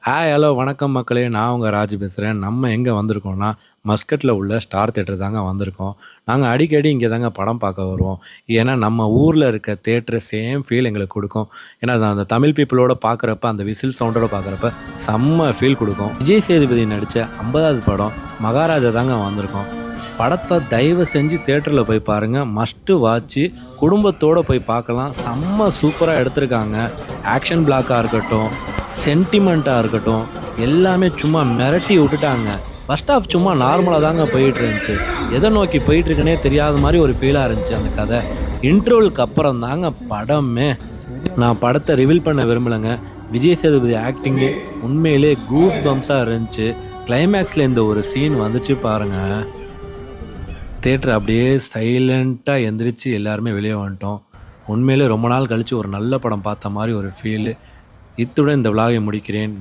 Hello வணக்கம் மக்களே! நான் உங்க ராஜு பேசுறேன். நம்ம எங்க வந்திருக்கோம்னா, மஸ்கட்ல உள்ள ஸ்டார் தியேட்டர் தாங்க வந்திருக்கோம். நாங்க அடிக்கடி இங்க தாங்க படம் பார்க்க வருவோம். ஏன்னா, நம்ம ஊர்ல இருக்க தியேட்டர் சேம் ஃபீல் எங்களுக்கு குடுக்கும். ஏன்னா, அது அந்த தமிழ் பீப்பிளோட பார்க்குறப்ப, அந்த விசில் சவுண்டோட பார்க்குறப்ப செம்ம ஃபீல் குடுக்கும். விஜய் சேதுபதி நடிச்ச 50வது படம் மகாராஜா தாங்க வந்திருக்கோம். படத்த தயவு செஞ்சு தியேட்டர்ல போய் பாருங்க. Must watch. குடும்பத்தோட போய் பார்க்கலாம். செம்ம சூப்பரா எடுத்திருக்காங்க. ஆக்ஷன் பிளாக்கா இருக்கட்டும், சென்டிமெண்ட்டா இருக்கட்டும், எல்லாமே சும்மா மிரட்டி விட்டுட்டாங்க. ஃபர்ஸ்ட் ஹாஃப் சும்மா நார்மலா தாங்க போயிட்டு இருந்துச்சு. எத நோக்கி போயிட்டு இருக்குன்னே தெரியாத மாரி ஒரு ஃபீலா இருந்துச்சு அந்த கதை. இன்டர்வலுக்கு அப்புறம் தாங்க படமே. நான் படத்த ரிவீல் பண்ண விரும்பலங்க. விஜய் சேதுபதி ஆக்டிங்கு உண்மையிலேயே கூஸ் பம்ப்ஸா இருந்துச்சு. கிளைமேக்ஸ்ல இந்த ஒரு சீன் வந்துச்சு பாருங்க. தியேட்டர் அப்படியே சைலண்ட்டா எந்திரிச்சு எல்லாருமே வெளிய வந்துட்டோம். உண்மையிலே ரொம்ப நாள் கழிச்சு ஒரு நல்ல படம் பார்த்த மாரி ஒரு ஃபீலு. இத்துடன் இந்த விலாகை முடிக்கிறேன்.